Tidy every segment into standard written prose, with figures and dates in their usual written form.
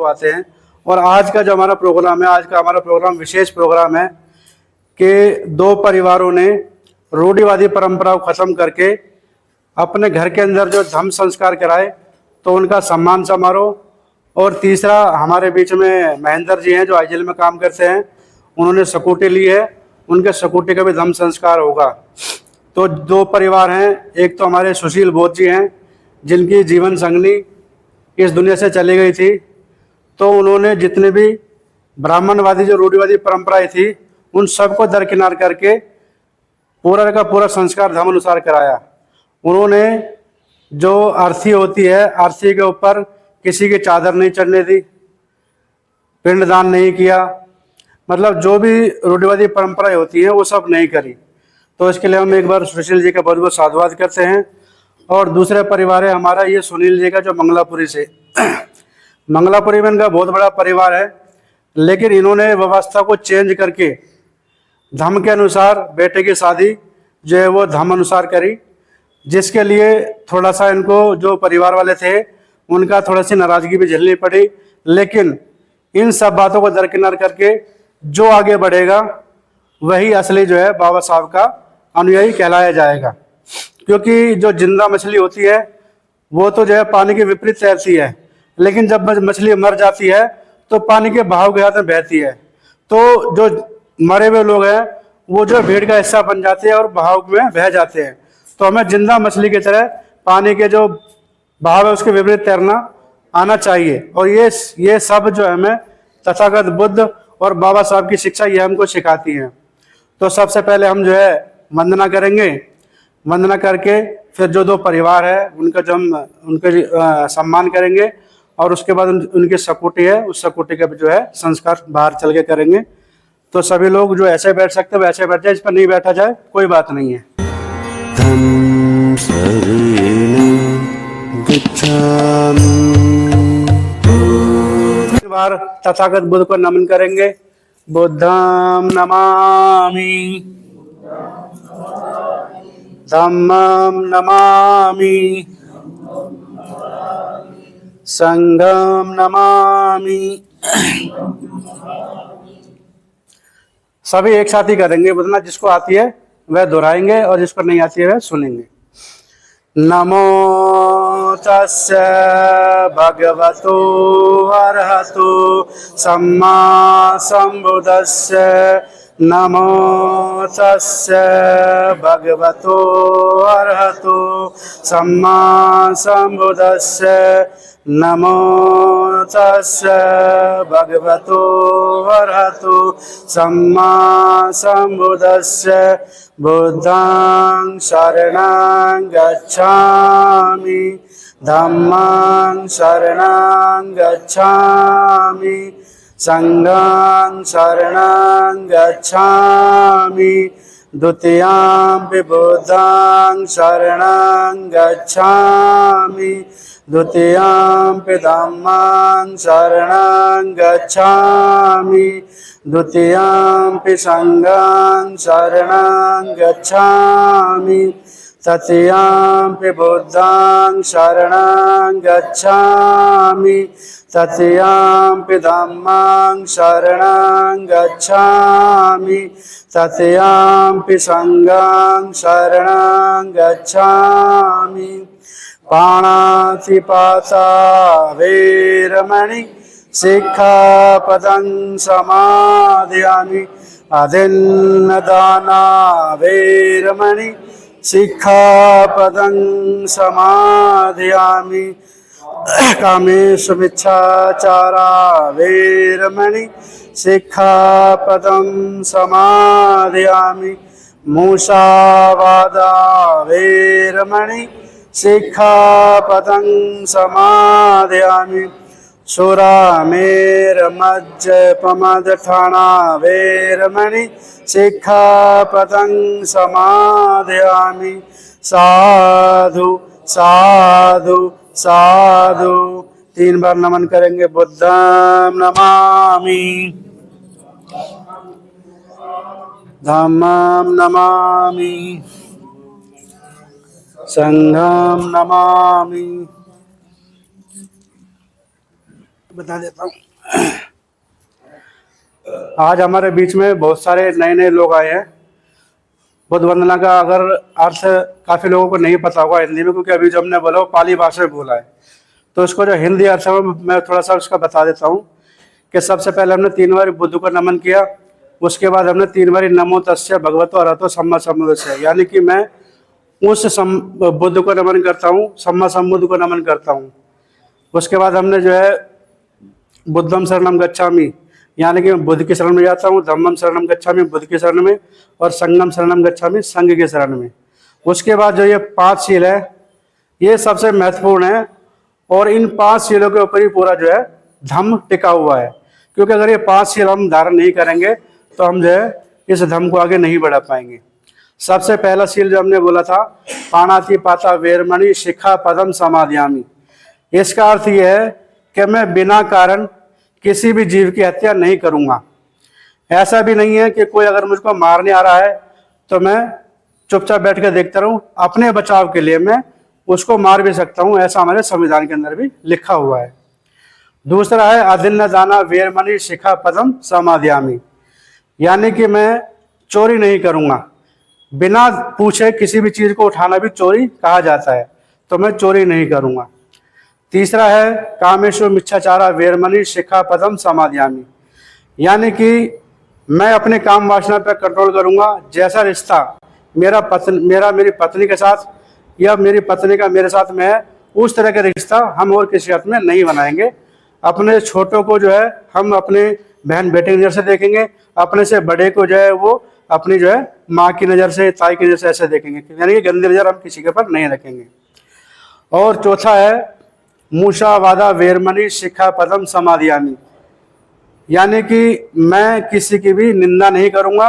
को आते हैं। और आज का जो हमारा प्रोग्राम है, आज का हमारा प्रोग्राम विशेष प्रोग्राम है कि दो परिवारों ने रूढ़िवादी परंपरा को खत्म करके अपने घर के अंदर जो धर्म संस्कार कराए, तो उनका सम्मान समारोह। और तीसरा, हमारे बीच में महेंद्र जी हैं जो आईजीएल में काम करते हैं, उन्होंने स्कूटी ली है, उनके स्कूटी का भी धम्म संस्कार होगा। तो दो परिवार हैं, एक तो हमारे सुशील बोध जी हैं जिनकी जीवन संगनी इस दुनिया से चली गई थी। तो उन्होंने जितने भी ब्राह्मणवादी जो रूढ़िवादी परंपराएं थी उन सबको दरकिनार करके पूरा का पूरा संस्कार धर्म अनुसार कराया। उन्होंने जो अर्थी होती है, अर्थी के ऊपर किसी की चादर नहीं चढ़ने दी, पिंडदान नहीं किया, मतलब जो भी रूढ़िवादी परंपराएं होती हैं वो सब नहीं करी। तो इसके लिए हम एक बार सुशील जी का बहुत बहुत साधुवाद करते हैं। और दूसरे परिवार है हमारा ये सुनील जी का जो मंगलापुरी से मंगलापुरी में इनका बहुत बड़ा परिवार है, लेकिन इन्होंने व्यवस्था को चेंज करके धर्म के अनुसार बेटे की शादी जो है वो धर्म अनुसार करी, जिसके लिए थोड़ा सा इनको जो परिवार वाले थे उनका थोड़ा सी नाराजगी भी झेलनी पड़ी। लेकिन इन सब बातों को दरकिनार करके जो आगे बढ़ेगा वही असली जो है बाबा साहब का अनुयायी कहलाया जाएगा। क्योंकि जो जिंदा मछली होती है वो तो जो है पानी के विपरीत तैरती है, लेकिन जब मछली मर जाती है तो पानी के बहाव के साथ में बहती है। तो जो मरे हुए लोग हैं वो जो भीड़ का हिस्सा बन जाते हैं और बहाव में बह जाते हैं। तो हमें जिंदा मछली की तरह पानी के जो बहाव है उसके विपरीत तैरना आना चाहिए। और ये सब जो है हमें तथागत बुद्ध और बाबा साहब की शिक्षा ये हमको सिखाती है। तो सबसे पहले हम जो है वंदना करेंगे, वंदना करके फिर जो दो परिवार है उनका जो हम उनके सम्मान करेंगे, और उसके बाद उनकी सकुटी है उस सकुटी का जो है संस्कार बाहर चल के करेंगे। तो सभी लोग जो ऐसे बैठ सकते हैं वैसे बैठ जाए, इस पर नहीं बैठा जाए कोई बात नहीं है। बार तथागत बुद्ध को नमन करेंगे। बुद्धं नमामि, धम्मं नमामि, संघं नमामि। सभी एक साथ ही करेंगे बुद्धना, जिसको आती है वह दोहराएंगे और जिसको नहीं आती है वह सुनेंगे। नमो तस्य भगवतो अरहतो सम्मा संबुद्धस्य। नमो तस्य भगवतो अरहतो सम्मा संबुद्धस्य। नमो तस्य भगवतो अरहतो सम्मा संबुद्धस्य। बुद्धं शरणं गच्छामि, धम्मं शरणं गच्छामि, संघं शरणं गच्छामि, द्वितीयंपि बुद्धं शरणं गच्छामि, द्वितीयंपि धम्मं शरणं गच्छामि, द्वितीयंपि संघं शरणं गच्छामि, तृतीयंपि बुद्धं शरणं गच्छामि, तृतीयंपि धम्मं शरणं गच्छामि, तृतीयंपि संघं शरणं गच्छामि। पाणातिपाता वेरमणि सिक्खापदं समादयामि। अदिन्नदाना वेरमणि सिक्खापदं समादयामि। कामेषु मिच्छाचारा वेरमणि सिक्खापदं समादयामि। मूषावादा वेरमणि सिक्खापदं समादयामि। सुरामेरमज्जपमदठाना वेरमणि सिक्खापदं समादयामि। साधु साधु साधु 3 बार नमन करेंगे। बुद्धं नमामि, धम्मं नमामि, संघं नमामि। बता देता हूँ। आज हमारे बीच में बहुत सारे नए नए लोग आए हैं। बुद्ध वंदना का अगर अर्थ काफ़ी लोगों को नहीं पता होगा हिंदी में, क्योंकि अभी जो हमने बोला वो पाली भाषा में बोला है, तो उसको जो हिंदी अर्थ है मैं थोड़ा सा उसका बता देता हूँ कि सबसे पहले हमने 3 बार बुद्ध को नमन किया, उसके बाद हमने 3 बार नमो तस्य भगवतो अरहतो सम्मा सम्बुद्धस्य, यानी कि मैं उस बुद्ध को नमन करता हूँ, सम्मा सम्बुद्ध को नमन करता हूँ। उसके बाद हमने जो है बुद्धम शरणम गच्छामि, यानी कि मैं बुद्ध की शरण में जाता हूँ, धम्मम शरणम गच्छामि बुद्ध की शरण में, और संगम शरणम गच्छामि संघ के शरण में। उसके बाद जो ये 5 शील है ये सबसे महत्वपूर्ण है, और इन 5 शीलों के ऊपर ही पूरा जो है धम्म टिका हुआ है, क्योंकि अगर ये 5 शील हम धारण नहीं करेंगे तो हम जो है इस धम्म को आगे नहीं बढ़ा पाएंगे। सबसे पहला शील जो हमने बोला था, पाणाति पाता वेरमणि शिखा पदम समाधियामि। इसका अर्थ यह है कि मैं बिना कारण किसी भी जीव की हत्या नहीं करूंगा। ऐसा भी नहीं है कि कोई अगर मुझको मारने आ रहा है तो मैं चुपचाप बैठ कर देखता रहूं, अपने बचाव के लिए मैं उसको मार भी सकता हूं, ऐसा हमारे संविधान के अंदर भी लिखा हुआ है। दूसरा है अदिन्न दाना वेरमणि शिखा पदम समाधियामि, यानी कि मैं चोरी नहीं करूंगा। बिना पूछे किसी भी चीज को उठाना भी चोरी कहा जाता है, तो मैं चोरी नहीं करूंगा। तीसरा है कामेशु मिच्छाचारा वेरमणि शिखा पदम समाधियामि, यानी कि मैं अपने काम वासना पर कंट्रोल करूंगा। जैसा रिश्ता मेरी पत्नी के साथ या मेरी पत्नी का मेरे साथ में है, उस तरह का रिश्ता हम और किसी साथ में नहीं बनाएंगे। अपने छोटों को जो है हम अपने बहन बेटे की नज़र से देखेंगे, अपने से बड़े को जो है वो अपनी जो है माँ की नज़र से, ताई की नज़र से ऐसे देखेंगे, यानी कि गंदी नज़र हम किसी के ऊपर नहीं रखेंगे। और चौथा है मूषा वादा वेरमणि शिखा पदम समाधियामि, यानी कि मैं किसी की भी निंदा नहीं करूंगा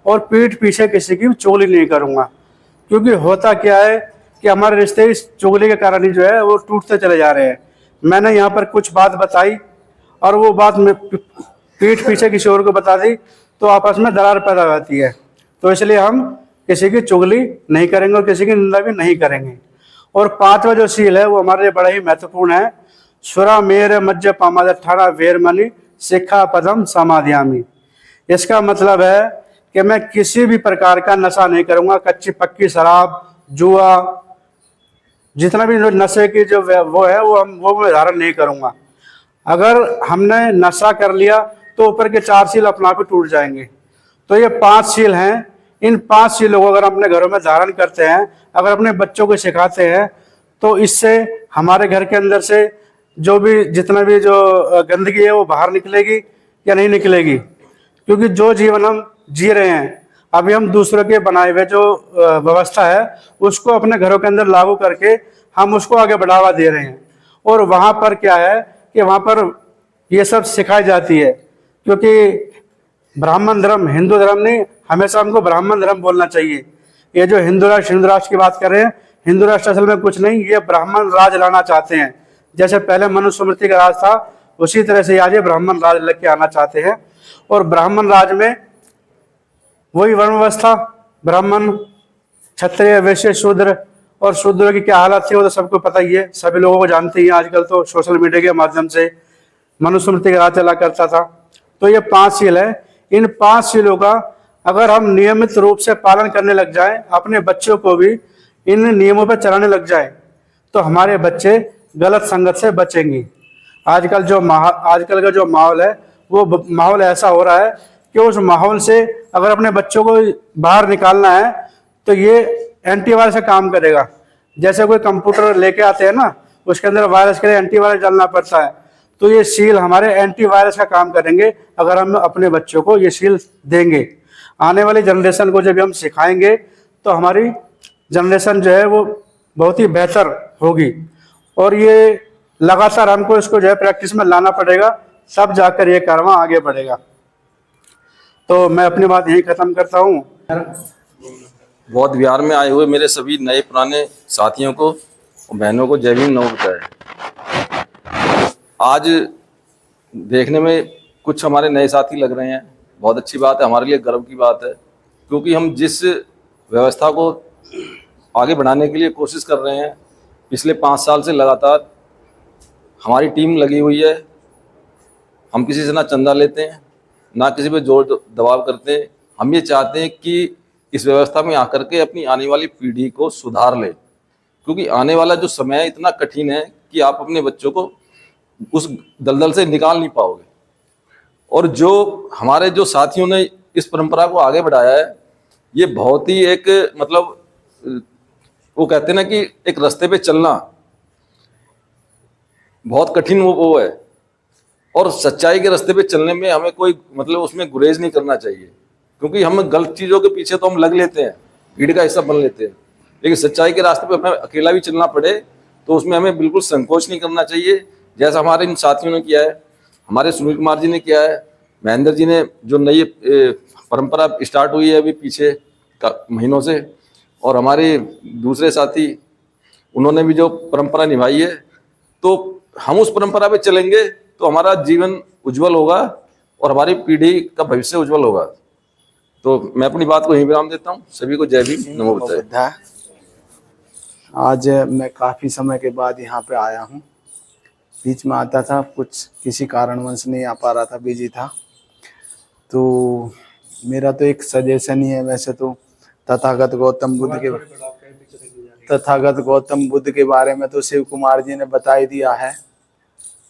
और पीठ पीछे किसी की चुगली नहीं करूंगा। क्योंकि होता क्या है कि हमारे रिश्ते इस चुगली के कारण ही जो है वो टूटते चले जा रहे हैं। मैंने यहाँ पर कुछ बात बताई और वो बात में पीठ पीछे किसी और को बता दी तो आपस में दरार पैदा होती है। तो इसलिए हम किसी की चुगली नहीं करेंगे और किसी की निंदा भी नहीं करेंगे। और 5वां जो शील है वो हमारे लिए बड़ा ही महत्वपूर्ण है, सुरा मेर मज्ज पामादठाना वेरमणि शिखा पदम समाधियामि। इसका मतलब है कि मैं किसी भी प्रकार का नशा नहीं करूंगा, कच्ची पक्की शराब, जुआ, जितना भी जो नशे की जो वो है वो मैं धारण नहीं करूंगा। अगर हमने नशा कर लिया तो ऊपर के 4 शील अपने आप ही टूट जाएंगे। तो ये 5 शील हैं। इन 5 शीलों को अगर अपने घरों में धारण करते हैं, अगर अपने बच्चों को सिखाते हैं, तो इससे हमारे घर के अंदर से जो भी जितना भी जो गंदगी है वो बाहर निकलेगी या नहीं निकलेगी। क्योंकि जो जीवन हम जी रहे हैं, अभी हम दूसरों के बनाए हुए जो व्यवस्था है उसको अपने घरों के अंदर लागू करके हम उसको आगे बढ़ावा दे रहे हैं। और वहाँ पर क्या है कि वहाँ पर ये सब सिखाई जाती है, क्योंकि ब्राह्मण धर्म हिंदू धर्म नहीं, हमेशा हमको ब्राह्मण धर्म बोलना चाहिए। ये जो हिंदू राष्ट्र की बात कर रहे हैं, हिंदू राष्ट्र असल में कुछ नहीं, ये ब्राह्मण राज लाना चाहते हैं। जैसे पहले मनुस्मृति का राज था, उसी तरह से आज ये ब्राह्मण राज लेके आना चाहते हैं। और ब्राह्मण राज में वही वर्ण व्यवस्था, ब्राह्मण क्षत्रिय वैश्य शूद्र, और शूद्र की क्या हालत थी वो तो सबको पता ही है, सभी लोगों को जानते ही हैं। आजकल तो सोशल मीडिया के माध्यम से मनुस्मृति का राज चला करता था। तो ये 5 शील है। इन 5 शीलों का अगर हम नियमित रूप से पालन करने लग जाएं, अपने बच्चों को भी इन नियमों पर चलाने लग जाएं, तो हमारे बच्चे गलत संगत से बचेंगे। आजकल का जो माहौल है वो माहौल ऐसा हो रहा है कि उस माहौल से अगर अपने बच्चों को बाहर निकालना है तो ये एंटीवायरस का काम करेगा। जैसे कोई कंप्यूटर लेके आते हैं ना, उसके अंदर वायरस के लिए एंटीवायरस डालना पड़ता है, तो ये शील हमारे एंटीवायरस का काम करेंगे अगर हम अपने बच्चों को ये शील देंगे। आने वाली जनरेशन को जब हम सिखाएंगे तो हमारी जनरेशन जो है वो बहुत ही बेहतर होगी। और ये लगातार हमको इसको जो है प्रैक्टिस में लाना पड़ेगा, तब जाकर ये कारवां आगे बढ़ेगा। तो मैं अपनी बात यही खत्म करता हूँ। बौद्ध विहार में आए हुए मेरे सभी नए पुराने साथियों को और बहनों को जय भीम, नमो बुद्धाय। आज देखने में कुछ हमारे नए साथी लग रहे हैं, बहुत अच्छी बात है, हमारे लिए गर्व की बात है। क्योंकि हम जिस व्यवस्था को आगे बढ़ाने के लिए कोशिश कर रहे हैं, पिछले 5 साल से लगातार हमारी टीम लगी हुई है हम किसी से ना चंदा लेते हैं, ना किसी पे जोर दबाव करते हैं। हम ये चाहते हैं कि इस व्यवस्था में आकर के अपनी आने वाली पीढ़ी को सुधार ले, क्योंकि आने वाला जो समय इतना कठिन है कि आप अपने बच्चों को उस दलदल से निकाल नहीं पाओगे। और जो हमारे जो साथियों ने इस परंपरा को आगे बढ़ाया है, ये बहुत ही एक मतलब वो कहते हैं ना कि एक रास्ते पे चलना बहुत कठिन वो है, और सच्चाई के रास्ते पे चलने में हमें कोई मतलब उसमें गुरेज नहीं करना चाहिए, क्योंकि हम गलत चीज़ों के पीछे तो हम लग लेते हैं, भीड़ का हिस्सा बन लेते हैं, लेकिन सच्चाई के रास्ते पे हमें अकेला भी चलना पड़े तो उसमें हमें बिल्कुल संकोच नहीं करना चाहिए। जैसा हमारे इन साथियों ने किया है, हमारे सुनील कुमार जी ने किया है, महेंद्र जी ने जो नई परंपरा स्टार्ट हुई है अभी पीछे महीनों से, और हमारे दूसरे साथी उन्होंने भी जो परंपरा निभाई है, तो हम उस परंपरा पे चलेंगे तो हमारा जीवन उज्जवल होगा और हमारी पीढ़ी का भविष्य उज्जवल होगा। तो मैं अपनी बात को यहीं विराम देता हूँ। सभी को जय भीम, नमो बुद्धाय। आज मैं काफ़ी समय के बाद यहाँ पे आया हूँ। बीच में आता था, कुछ किसी कारणवश नहीं आ पा रहा था, बिजी था। तो मेरा तो एक सजेशन ही है, वैसे तो तथागत गौतम बुद्ध के बारे में तो शिव कुमार जी ने बता ही दिया है।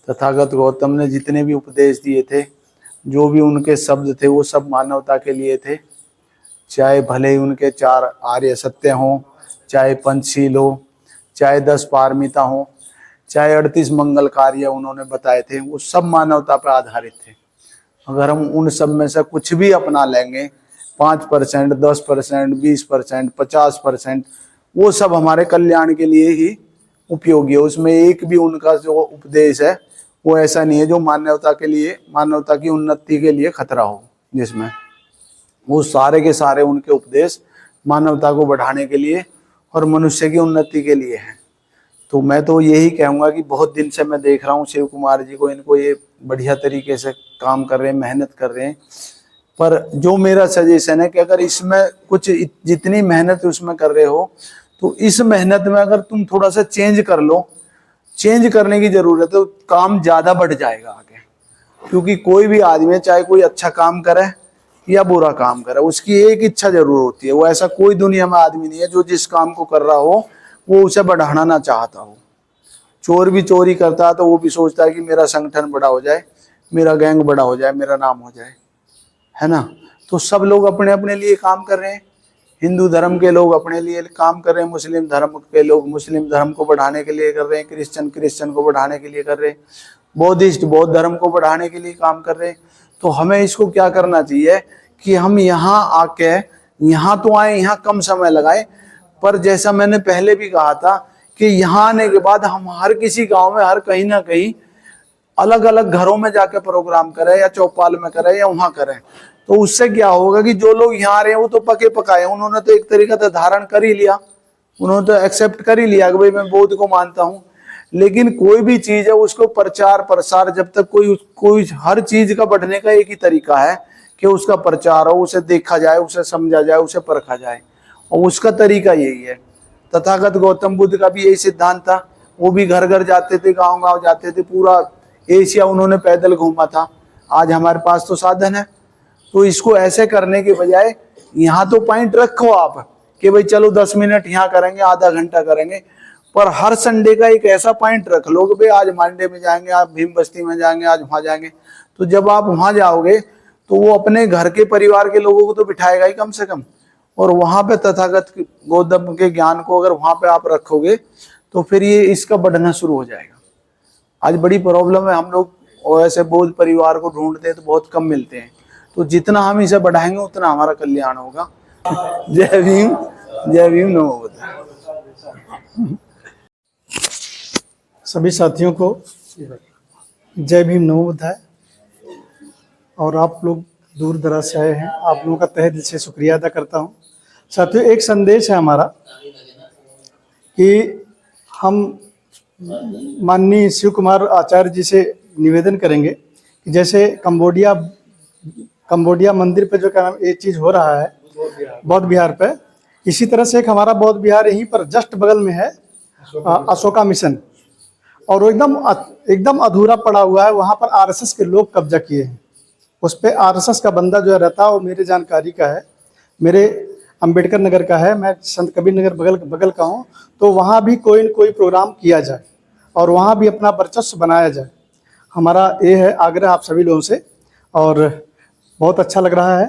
तथागत गौतम ने जितने भी उपदेश दिए थे, जो भी उनके शब्द थे, वो सब मानवता के लिए थे। चाहे भले ही उनके 4 आर्य सत्य हों, चाहे पंचशील हो, चाहे 10 पारमिता हों, चाहे 38 मंगल कार्य उन्होंने बताए थे, वो सब मानवता पर आधारित थे। अगर हम उन सब में से कुछ भी अपना लेंगे, 5%, 10%, 20%, 50%, वो सब हमारे कल्याण के लिए ही उपयोगी है। उसमें एक भी उनका जो उपदेश है वो ऐसा नहीं है जो मानवता के लिए, मानवता की उन्नति के लिए खतरा हो, जिसमें वो सारे के सारे उनके उपदेश मानवता को बढ़ाने के लिए और मनुष्य की उन्नति के लिए हैं। तो मैं तो यही कहूँगा कि बहुत दिन से मैं देख रहा हूँ शिव कुमार जी को, इनको ये बढ़िया तरीके से काम कर रहे हैं, मेहनत कर रहे हैं। पर जो मेरा सजेशन है कि अगर इसमें कुछ जितनी मेहनत उसमें कर रहे हो, तो इस मेहनत में अगर तुम थोड़ा सा चेंज कर लो, चेंज करने की जरूरत है, तो काम ज़्यादा बढ़ जाएगा आगे। क्योंकि कोई भी आदमी, चाहे कोई अच्छा काम करे या बुरा काम करे, उसकी एक इच्छा जरूर होती है। वो ऐसा कोई दुनिया में आदमी नहीं है जो जिस काम को कर रहा हो वो उसे बढ़ाना ना चाहता हो। चोर भी चोरी करता है तो वो भी सोचता है कि मेरा संगठन बड़ा हो जाए, मेरा गैंग बड़ा हो जाए, मेरा नाम हो जाए, है ना। तो सब लोग अपने अपने लिए काम कर रहे हैं। हिंदू धर्म के लोग अपने लिए काम कर रहे हैं, मुस्लिम धर्म के लोग मुस्लिम धर्म को बढ़ाने के लिए कर रहे हैं, क्रिश्चियन को बढ़ाने के लिए कर रहे हैं, बौद्धिस्ट बौद्ध धर्म को बढ़ाने के लिए काम कर रहे हैं। तो हमें इसको क्या करना चाहिए कि हम यहाँ आके, यहाँ तो आए, यहाँ कम समय लगाए, पर जैसा मैंने पहले भी कहा था कि यहाँ आने के बाद हम हर किसी गांव में, हर कहीं ना कहीं अलग अलग घरों में जाके प्रोग्राम करें, या चौपाल में करें या वहाँ करें। तो उससे क्या होगा कि जो लोग यहाँ आ रहे हैं वो तो पके पकाए, उन्होंने तो एक तरीका से धारण कर ही लिया, उन्होंने तो एक्सेप्ट कर ही लिया कि भाई मैं बौद्ध को मानता हूँ। लेकिन कोई भी चीज है उसको प्रचार प्रसार, जब तक कोई हर चीज का बढ़ने का एक ही तरीका है कि उसका प्रचार हो, उसे देखा जाए, उसे समझा जाए, उसे परखा जाए, और उसका तरीका यही है। तथागत गौतम बुद्ध का भी यही सिद्धांत था। वो भी घर घर जाते थे, गांव गांव जाते थे, पूरा एशिया उन्होंने पैदल घूमा था। आज हमारे पास तो साधन है। तो इसको ऐसे करने के बजाय यहाँ तो पॉइंट रखो आप कि भाई चलो 10 मिनट यहाँ करेंगे, आधा घंटा करेंगे, पर हर संडे का एक ऐसा पॉइंट रख लो कि भाई आज मांडे में जाएंगे, आज भीम बस्ती में जाएंगे, आज वहाँ जाएंगे। तो जब आप वहाँ जाओगे तो वो अपने घर के परिवार के लोगों को तो बिठाएगा ही कम से कम, और वहाँ पे तथागत गौतम के ज्ञान को अगर वहाँ पे आप रखोगे तो फिर ये इसका बढ़ना शुरू हो जाएगा। आज बड़ी प्रॉब्लम है, हम लोग ऐसे बौद्ध परिवार को ढूंढते हैं तो बहुत कम मिलते हैं। तो जितना हम इसे बढ़ाएंगे उतना हमारा कल्याण होगा। जय भीम, जय भीम, नमो बुद्धाय। सभी साथियों को जय भीम, नमो बुद्धाय। और आप लोग दूर दराज से आए हैं, आप लोगों का तहे दिल से शुक्रिया अदा करता हूं। साथियों, एक संदेश है हमारा कि हम माननीय शिव कुमार आचार्य जी से निवेदन करेंगे कि जैसे कंबोडिया मंदिर पे जो क्या नाम ये चीज़ हो रहा है बौद्ध विहार पे, इसी तरह से एक हमारा बौद्ध विहार यहीं पर जस्ट बगल में है, अशोका मिशन। और वो एकदम अधूरा पड़ा हुआ है। वहाँ पर आरएसएस के लोग कब्जा किए हैं उस पर। आरएसएस का बंदा जो रहता है वो मेरे जानकारी का है, मेरे अंबेडकर नगर का है, मैं संत कबीर नगर बगल का हूँ। तो वहाँ भी कोई न कोई प्रोग्राम किया जाए और वहाँ भी अपना वर्चस्व बनाया जाए, हमारा ये है आग्रह आप सभी लोगों से। और बहुत अच्छा लग रहा है।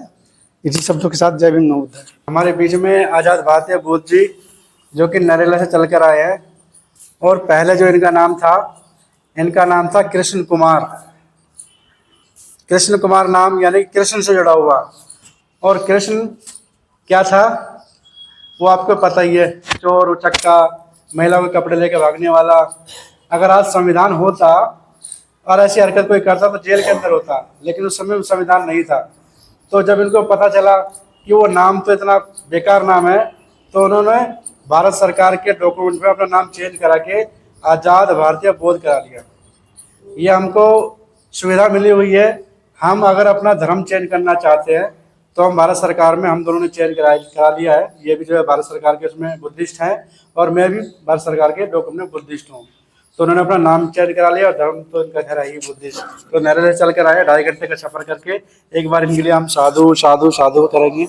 इसी शब्दों के साथ जय भीम नमो बुद्धाय। हमारे बीच में आज़ाद भारतीय बुद्ध जी जो कि नरेला से चल कर आए हैं, और पहले जो इनका नाम था कृष्ण कुमार। कृष्ण कुमार नाम यानी कृष्ण से जुड़ा हुआ। और कृष्ण क्या था वो आपको पता ही है, चोर उचक्का, महिलाओं के कपड़े लेके भागने वाला। अगर आज संविधान होता और ऐसी हरकत कोई करता तो जेल के अंदर होता, लेकिन उस समय संविधान नहीं था। तो जब इनको पता चला कि वो नाम तो इतना बेकार नाम है, तो उन्होंने भारत सरकार के डॉक्यूमेंट में अपना नाम चेंज करा के आज़ाद भारतीय बौद्ध करा लिया। ये हमको सुविधा मिली हुई है। हम अगर अपना धर्म चेंज करना चाहते हैं तो हम भारत सरकार में हम दोनों ने चेंज करा लिया है। ये भी जो है भारत सरकार के उसमें बुद्धिस्ट हैं और मैं भी भारत सरकार के डॉक्यूमेंट में बुद्धिस्ट हूँ। तो उन्होंने अपना नाम चेंज करा लिया और धर्म तो इनका खैर ही बुद्धिस्ट। तो नरेला से चल कर आए, 2.5 घंटे का सफर करके। एक बार इनके लिए हम साधु साधु साधु करेंगे।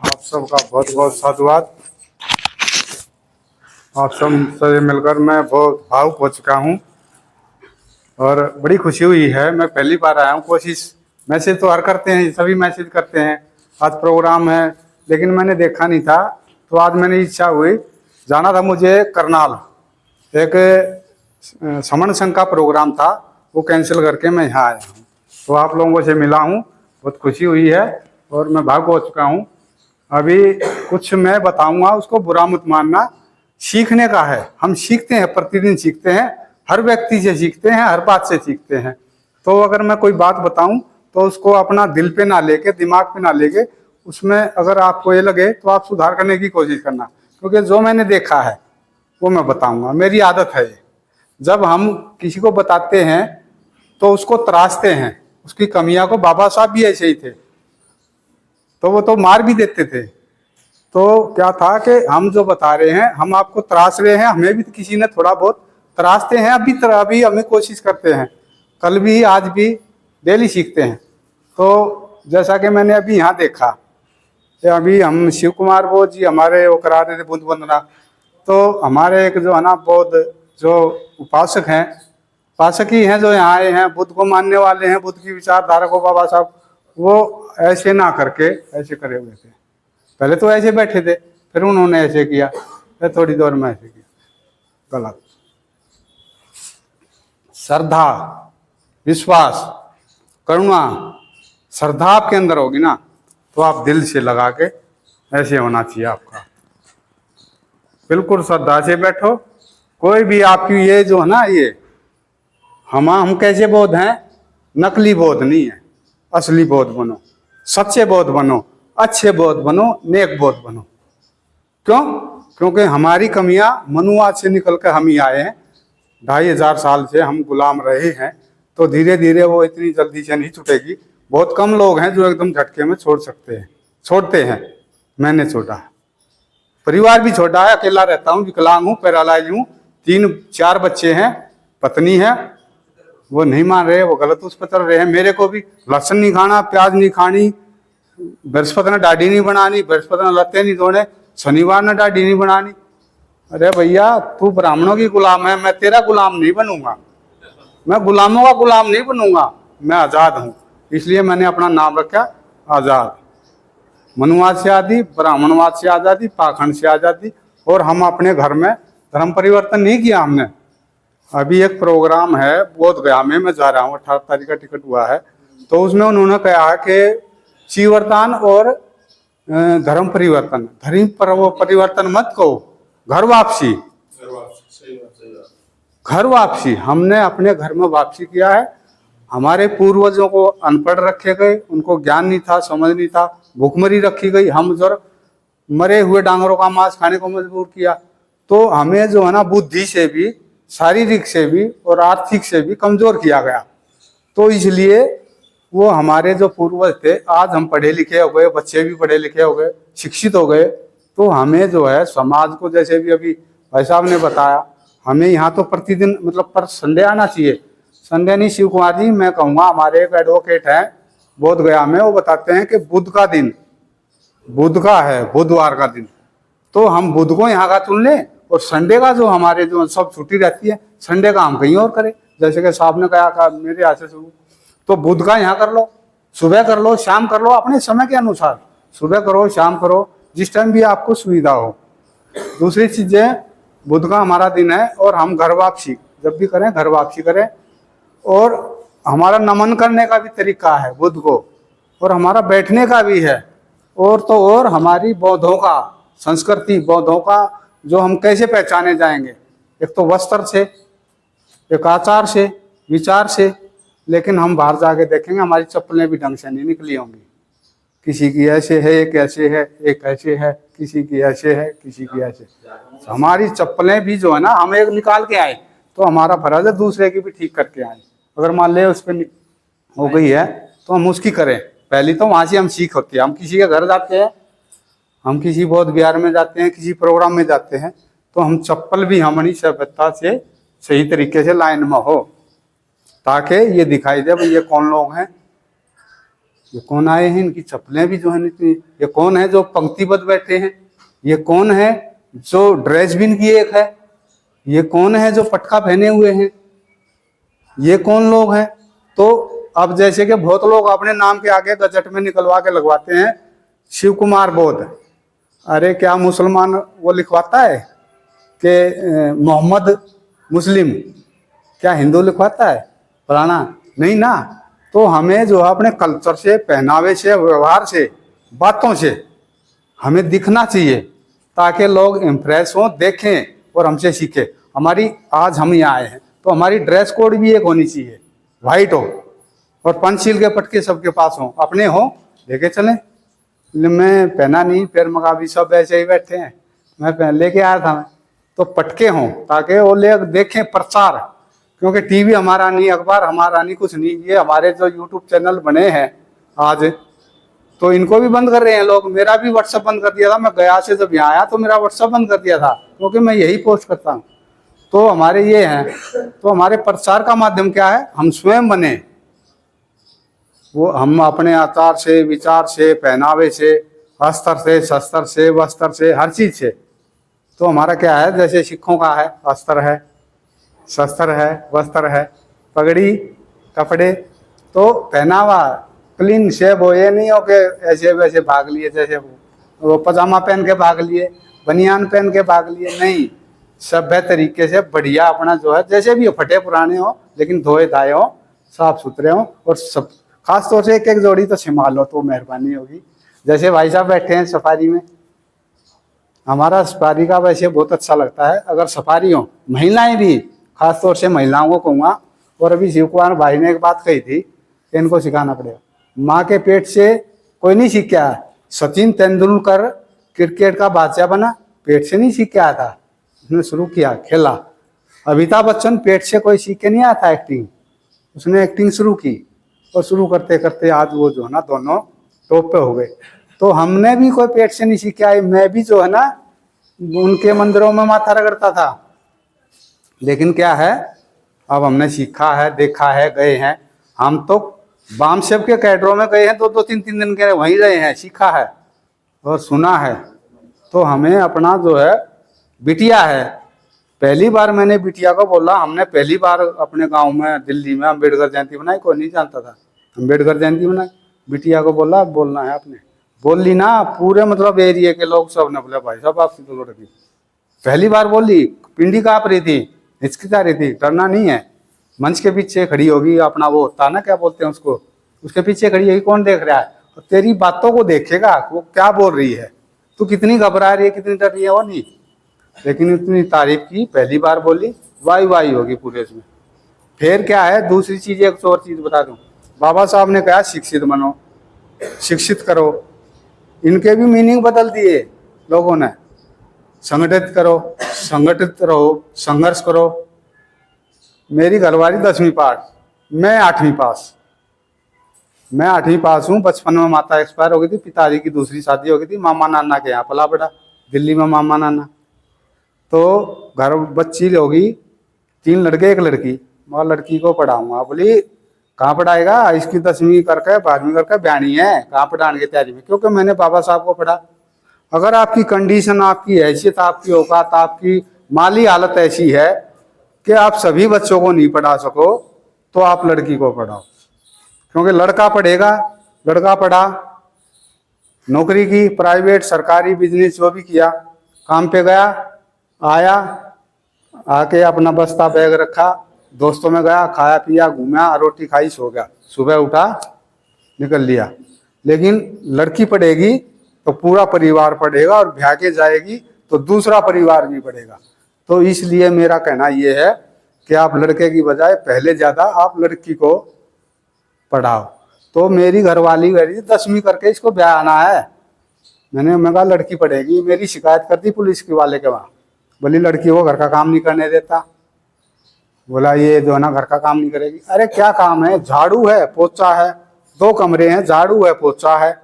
आप सबका बहुत बहुत साधुवाद। आप सब से मिलकर मैं बहुत भावुक हो चुका हूँ और बड़ी खुशी हुई है। मैं पहली बार आया हूँ। कोशिश मैसेज तो हर करते हैं, सभी मैसेज करते हैं, आज प्रोग्राम है, लेकिन मैंने देखा नहीं था। तो आज मैंने इच्छा हुई, जाना था मुझे करनाल, एक समन संघ का प्रोग्राम था, वो कैंसिल करके मैं यहाँ आया हूँ। तो आप लोगों से मिला हूँ, बहुत खुशी हुई है और मैं भावुक हो चुका हूँ। अभी कुछ मैं बताऊँगा, उसको बुरा मत मानना, सीखने का है। हम सीखते हैं, प्रतिदिन सीखते हैं, हर व्यक्ति से सीखते हैं, हर बात से सीखते हैं। तो अगर मैं कोई बात बताऊं तो उसको अपना दिल पे ना लेके, दिमाग पे ना लेके, उसमें अगर आपको ये लगे तो आप सुधार करने की कोशिश करना, क्योंकि जो मैंने देखा है वो मैं बताऊंगा। मेरी आदत है ये, जब हम किसी को बताते हैं तो उसको तराशते हैं, उसकी कमियां को। बाबा साहब भी ऐसे ही थे, तो वो तो मार भी देते थे। तो क्या था कि हम जो बता रहे हैं, हम आपको तराश रहे हैं, हमें भी किसी ने थोड़ा बहुत तराशते हैं। अभी हमें कोशिश करते हैं, कल भी आज भी डेली सीखते हैं। तो जैसा कि मैंने अभी यहाँ देखा कि अभी हम शिव कुमार बोध जी हमारे वो करा रहे थे बुद्ध वंदना। तो हमारे एक जो है ना बौद्ध जो उपासक हैं, उपासक ही हैं, जो यहाँ आए हैं, बुद्ध को मानने वाले हैं, बुद्ध की विचारधारा को, बाबा साहब वो ऐसे ना करके ऐसे करे हुए थे। पहले तो ऐसे बैठे थे, फिर उन्होंने ऐसे किया, फिर थोड़ी देर में ऐसे किया। गलत। श्रद्धा, विश्वास, करुणा, श्रद्धा आपके अंदर होगी ना, तो आप दिल से लगा के ऐसे होना चाहिए आपका। बिल्कुल श्रद्धा से बैठो। कोई भी आपकी ये जो है ना, ये हम कैसे बौद्ध हैं, नकली बौद्ध नहीं है, असली बौद्ध बनो, सच्चे बौद्ध बनो, अच्छे बौद्ध बनो, नेक बौद्ध बनो। क्यों? क्योंकि हमारी कमियां मनुवाद से निकल कर हम ही आए हैं। 2500 साल से हम गुलाम रहे हैं, तो धीरे धीरे वो इतनी जल्दी से नहीं छूटेगी। बहुत कम लोग हैं जो एकदम झटके में छोड़ते हैं। मैंने छोड़ा है, परिवार भी छोटा है, अकेला रहता हूँ, विकलांग हूँ, पैरालाइज हूँ, 3-4 बच्चे हैं, पत्नी है, वो नहीं मान रहे, वो गलत उस पर चल रहे हैं। मेरे को भी लहसुन नहीं खाना, प्याज नहीं खानी, बृहस्पति ने दाढ़ी नहीं बनानी, बृहस्पति ने लत्ते नहीं धोने, शनिवार ने दाढ़ी नहीं बनानी। अरे भैया, तू ब्राह्मणों की गुलाम है, मैं तेरा गुलाम नहीं बनूंगा, मैं गुलामों का गुलाम नहीं बनूंगा, मैं आज़ाद हूँ। इसलिए मैंने अपना नाम रखा आज़ाद। मनुवाद से आज़ादी, ब्राह्मणवाद से आज़ादी, पाखंड से आज़ादी। और हम अपने घर में धर्म परिवर्तन नहीं किया हमने। अभी एक प्रोग्राम है बोध गया में, मैं जा रहा हूँ, 18 तारीख का टिकट हुआ है। तो उसमें उन्होंने कहा कि चीवर्तान और धर्म परिवर्तन, धर्म परिवर्तन मत कहो, घर वापसी। घर वापसी, हमने अपने घर में वापसी किया है। हमारे पूर्वजों को अनपढ़ रखे गए, उनको ज्ञान नहीं था, समझ नहीं था, भूखमरी रखी गई, हम जरा मरे हुए डांगरों का मांस खाने को मजबूर किया। तो हमें जो है ना बुद्धि से भी, शारीरिक से भी और आर्थिक से भी कमजोर किया गया। तो इसलिए वो हमारे जो पूर्वज थे, आज हम पढ़े लिखे हो गए, बच्चे भी पढ़े लिखे हो गए, शिक्षित हो गए, तो हमें जो है समाज को, जैसे भी अभी भाई साहब ने बताया, हमें यहाँ तो प्रतिदिन मतलब पर संडे आना चाहिए। संडे नहीं शिव कुमार जी, मैं कहूँगा हमारे एक एडवोकेट हैं बोध गया में, वो बताते हैं कि बुध का दिन, बुध का है, बुधवार का दिन, तो हम बुध को यहाँ का चुन लें और संडे का जो हमारे जो सब छुट्टी रहती है, संडे का हम कहीं और करें। जैसे कि साहब ने कहा मेरे यहाँ से शुरू, तो बुध का यहाँ कर लो, सुबह कर लो, शाम कर लो, अपने समय के अनुसार सुबह करो, शाम करो, जिस टाइम भी आपको सुविधा हो। दूसरी चीज है, बुध का हमारा दिन है और हम घर वापसी जब भी करें, घर वापसी करें। और हमारा नमन करने का भी तरीका है बुध को, और हमारा बैठने का भी है। और तो और हमारी बौद्धों का संस्कृति, बौद्धों का जो हम कैसे पहचाने जाएंगे, एक तो वस्त्र से, एक आचार से, विचार से। लेकिन हम बाहर जाके देखेंगे हमारी चप्पलें भी ढंग से नहीं निकली होंगी। किसी की ऐसे है, एक ऐसे है, एक ऐसे है, किसी की ऐसे है, किसी की ऐसे। हमारी चप्पलें भी जो है ना, हम एक निकाल के आए तो हमारा फर्ज है दूसरे की भी ठीक करके आए। अगर मान ले उस पर हो गई है तो हम उसकी करें। पहली तो वहां से हम सीख होती है। हम किसी के घर जाते हैं, हम किसी बौद्ध विहार में जाते हैं, किसी प्रोग्राम में जाते हैं, तो हम चप्पल भी हमारी सभ्यता से सही तरीके से लाइन में हो, ताकि ये दिखाई दे भाई ये कौन लोग हैं, ये कौन आए हैं, इनकी चप्पलें भी जो है इतनी, ये कौन है जो पंक्तिबद्ध बैठे हैं, ये कौन है जो ड्रेस भी इनकी एक है, ये कौन है जो पटका पहने हुए हैं, ये कौन लोग हैं। तो अब जैसे कि बहुत लोग अपने नाम के आगे गजट में निकलवा के लगवाते हैं शिव कुमार बौद्ध। अरे क्या मुसलमान वो लिखवाता है कि मोहम्मद मुस्लिम? क्या हिंदू लिखवाता है? फलाना नहीं ना। तो हमें जो है अपने कल्चर से, पहनावे से, व्यवहार से, बातों से हमें दिखना चाहिए, ताकि लोग इम्प्रेस हों, देखें और हमसे सीखें। हमारी आज हम यहाँ आए हैं तो हमारी ड्रेस कोड भी एक होनी चाहिए, वाइट हो और पंचशील के पटके सबके पास हों, अपने हों, लेके चलें। मैं पहना नहीं, पैर मगा भी सब ऐसे ही बैठे हैं, मैं पहन लेके आया था मैं, तो पटके हों ताकि वो लोग देखें प्रचार। क्योंकि टीवी हमारा नहीं, अखबार हमारा नहीं, कुछ नहीं। ये हमारे जो यूट्यूब चैनल बने हैं आज, तो इनको भी बंद कर रहे हैं लोग। मेरा भी व्हाट्सएप बंद कर दिया था, मैं गया से जब यहाँ आया तो मेरा व्हाट्सएप बंद कर दिया था, क्योंकि मैं यही पोस्ट करता हूँ। तो हमारे ये हैं, तो हमारे प्रचार का माध्यम क्या है, हम स्वयं बने। वो हम अपने आचार से, विचार से, पहनावे से, अस्त्र से, शस्त्र से, वस्त्र से, हर चीज से। तो हमारा क्या है, जैसे सिखों का है, अस्त्र है, शस्त्र है, वस्त्र है, पगड़ी, कपड़े, तो पहनावा क्लीन शेप हो। ये नहीं हो कि ऐसे वैसे भाग लिए, जैसे वो पजामा पहन के भाग लिए, बनियान पहन के भाग लिए, नहीं। सभ्य तरीके से बढ़िया अपना जो है, जैसे भी हो, फटे पुराने हो लेकिन धोए धाए हो, साफ सुथरे हो। और सब खास तौर से एक एक जोड़ी तो संभाल लो तो मेहरबानी होगी। जैसे भाई साहब बैठे हैं सफारी में, हमारा सफारी का वैसे बहुत अच्छा लगता है। अगर सफारी हो, महिलाएं भी, खास तौर से महिलाओं को कहूँगा। और अभी शिव कुमार भाई ने एक बात कही थी कि इनको सिखाना पड़ेगा। माँ के पेट से कोई नहीं सीख के आया। सचिन तेंदुलकर क्रिकेट का बादशाह बना, पेट से नहीं सीख के आया था, उसने शुरू किया, खेला। अमिताभ बच्चन पेट से कोई सीख के नहीं आया था एक्टिंग, उसने एक्टिंग शुरू की, और शुरू करते करते आज वो जो है ना दोनों टॉप पे हो गए। तो हमने भी कोई पेट से नहीं सीख के आए। मैं भी जो है ना उनके मंदिरों में माथा रगड़ता था, लेकिन क्या है, अब हमने सीखा है, देखा है, गए हैं। हम तो बाम सेव के कैडरों में गए हैं, 2-2, 3-3 दिन के वहीं रहे हैं, सीखा है और सुना है। तो हमें अपना जो है बिटिया है। पहली बार मैंने बिटिया को बोला, हमने पहली बार अपने गांव में दिल्ली में अम्बेडकर जयंती बनाई, कोई नहीं जानता था, अम्बेडकर जयंती बनाई। बिटिया को बोला बोलना है आपने, बोल ली ना। पूरे मतलब एरिया के लोग सब ने बोला भाई साहब आपकी तो लड़की पहली बार बोली, पिंडी काँप रही थी, हिचकिचा रही थी, डरना नहीं है। मंच के पीछे खड़ी होगी, अपना वो होता ना क्या बोलते हैं उसको, उसके पीछे खड़ी होगी, कौन देख रहा है, और तेरी बातों को देखेगा वो क्या बोल रही है, तू कितनी घबरा रही है, कितनी डर रही है, वो नहीं। लेकिन इतनी तारीफ की, पहली बार बोली, वाई वाई होगी पूरे इसमें। फिर क्या है, दूसरी चीज, एक और चीज बता दूं, बाबा साहब ने कहा शिक्षित बनो, शिक्षित करो। इनके भी मीनिंग बदल दिए लोगों ने। संगठित करो, संगठित रहो, संघर्ष करो। मेरी घरवाली 10वीं पास, मैं 8वीं पास। मैं 8वीं पास हूँ। बचपन में माता एक्सपायर हो गई थी, पिताजी की दूसरी शादी हो गई थी, मामा नाना के यहाँ पला बड़ा, दिल्ली में मामा नाना। तो घर बच्ची होगी 3 लड़के 1 लड़की, मैं लड़की को पढ़ाऊंगा। बोली कहाँ पढ़ाएगा, इसकी 10वीं करके 12वीं करके ब्यानी है, कहाँ पढ़ाने की तैयारी में, क्योंकि मैंने बाबा साहब को पढ़ा। अगर आपकी कंडीशन, आपकी हैसियत, आपकी औकात, आपकी माली हालत ऐसी है कि आप सभी बच्चों को नहीं पढ़ा सको, तो आप लड़की को पढ़ाओ। क्योंकि लड़का पढ़ेगा, लड़का पढ़ा, नौकरी की, प्राइवेट सरकारी बिजनेस जो भी किया, काम पे गया, आया, आके अपना बस्ता बैग रखा, दोस्तों में गया, खाया पिया, घूमा, रोटी खाई, सो गया, सुबह उठा, निकल लिया। लेकिन लड़की पढ़ेगी तो पूरा परिवार पढ़ेगा, और ब्याह के जाएगी तो दूसरा परिवार भी पढ़ेगा। तो इसलिए मेरा कहना ये है कि आप लड़के की बजाय पहले ज़्यादा आप लड़की को पढ़ाओ। तो मेरी घरवाली कह रही थी 10वीं करके इसको ब्याह आना है। मैं कहा लड़की पढ़ेगी। मेरी शिकायत कर दी पुलिस के वाले के वहाँ, बोली लड़की को घर का काम नहीं करने देता, बोला ये जो है ना घर का काम नहीं करेगी। अरे क्या काम है, झाड़ू है, पोछा है, 2 कमरे हैं, झाड़ू है, पोछा है,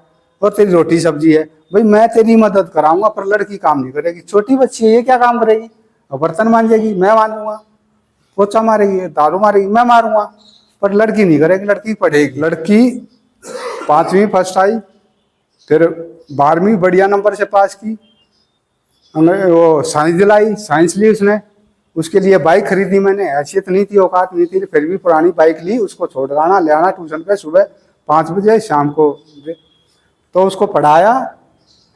और तेरी रोटी सब्जी है। भाई मैं तेरी मदद कराऊंगा, पर लड़की काम नहीं करेगी, छोटी बच्ची है, ये क्या काम करेगी, और बर्तन मांजेगी, मैं मांजूंगा, पोछा मारेगी, दारू मारेगी, मैं मारूंगा, पर लड़की नहीं करेगी, लड़की पढ़ेगी। लड़की 5वीं फर्स्ट आई, फिर 12वीं बढ़िया नंबर से पास की, वो साइंस दिलाई, साइंस ली उसने, उसके लिए बाइक खरीदी मैंने, हैसियत नहीं थी, औकात नहीं थी, फिर भी पुरानी बाइक ली, उसको छोड़ आना ले आना ट्यूशन पे, सुबह 5 बजे, शाम को, तो उसको पढ़ाया।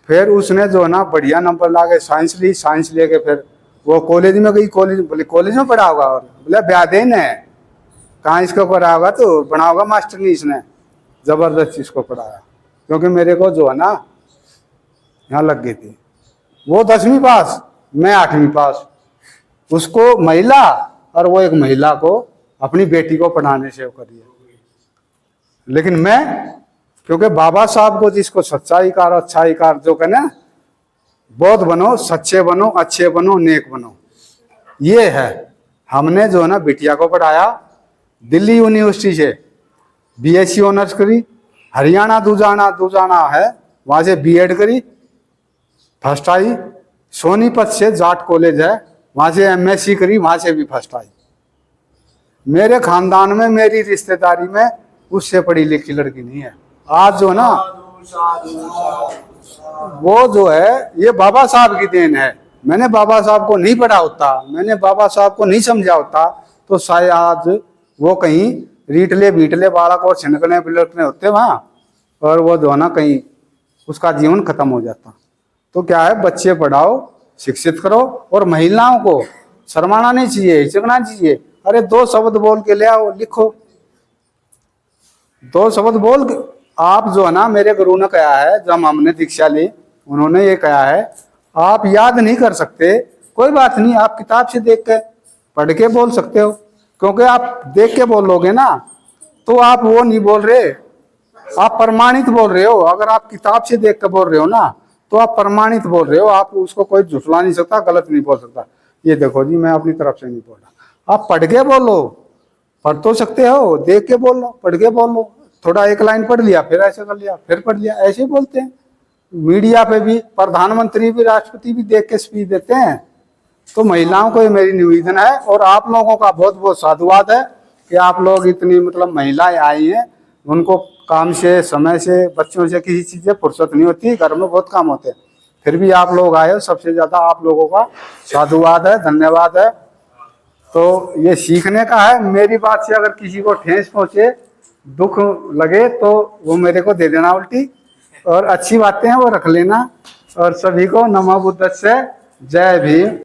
फिर उसने जो है ना बढ़िया नंबर ला के साइंस ली, साइंस लेके फिर वो कॉलेज में गई। कॉलेज, बोले कॉलेज में पढ़ा होगा, और बोले ब्यादेन है, कहाँ इसको पढ़ा होगा, तो बना होगा मास्टर नहीं, इसने जबरदस्ती इसको पढ़ाया। क्योंकि मेरे को जो है ना यहाँ लग गई थी, वो 10वीं पास, मैं 8वीं पास, उसको महिला, और वो एक महिला को अपनी बेटी को पढ़ाने से करिए। लेकिन मैं, क्योंकि बाबा साहब को जिसको सच्चाई कार, अच्छाई कार जो कहना, बौद्ध बनो, सच्चे बनो, अच्छे बनो, नेक बनो, ये है। हमने जो है ना बिटिया को पढ़ाया, दिल्ली यूनिवर्सिटी से BSc ऑनर्स करी, हरियाणा दुजाना है, वहाँ से B.Ed करी, फर्स्ट आई। सोनीपत से जाट कॉलेज है, वहाँ से MSc करी, वहाँ से भी फर्स्ट आई। मेरे खानदान में, मेरी रिश्तेदारी में उससे पढ़ी लिखी लड़की नहीं है। आज जो है ना, वो जो है ये बाबा साहब की देन है। मैंने बाबा साहब को नहीं पढ़ा होता, मैंने बाबा साहब को नहीं समझा होता, तो शायद आज वो कहीं रीटले बीटले बालक और छिनकने बिलकने होते वहाँ, और वो जो है ना कहीं उसका जीवन खत्म हो जाता। तो क्या है, बच्चे पढ़ाओ, शिक्षित करो, और महिलाओं को शर्माना नहीं चाहिए, हिचकना चाहिए। अरे 2 शब्द बोल के ले आओ, लिखो, 2 शब्द बोल के। आप जो है ना, मेरे गुरु ने कहा है, जब हमने दीक्षा ली, उन्होंने ये कहा है, आप याद नहीं कर सकते, कोई बात नहीं, आप किताब से देख के पढ़ के बोल सकते हो। क्योंकि आप देख के बोलोगे ना, तो आप वो नहीं बोल रहे, आप प्रमाणित बोल रहे हो। अगर आप किताब से देख के बोल रहे हो ना, तो आप प्रमाणित बोल रहे हो, आप उसको कोई झुठला नहीं सकता, गलत नहीं बोल सकता। ये देखो जी, मैं अपनी तरफ से नहीं बोल रहा, आप पढ़ के बोलो, पढ़ तो सकते हो, देख के बोल लो, पढ़ के बोल लो, थोड़ा 1 लाइन पढ़ लिया, फिर ऐसे कर लिया, फिर पढ़ लिया, ऐसे ही बोलते हैं। मीडिया पे भी प्रधानमंत्री भी, राष्ट्रपति भी देख के स्पीच देते हैं। तो महिलाओं को ये मेरी निवेदन है, और आप लोगों का बहुत बहुत साधुवाद है कि आप लोग इतनी मतलब महिलाएं आई हैं, उनको काम से, समय से, बच्चों से किसी चीज़ से फुर्सत नहीं होती, घर में बहुत काम होते हैं, फिर भी आप लोग आए हो, सबसे ज़्यादा आप लोगों का साधुवाद है, धन्यवाद है। तो ये सीखने का है। मेरी बात से अगर किसी को ठेस पहुँचे, दुख लगे, तो वो मेरे को दे देना उल्टी, और अच्छी बातें हैं वो रख लेना। और सभी को नमो बुद्धस्य, जय भीम।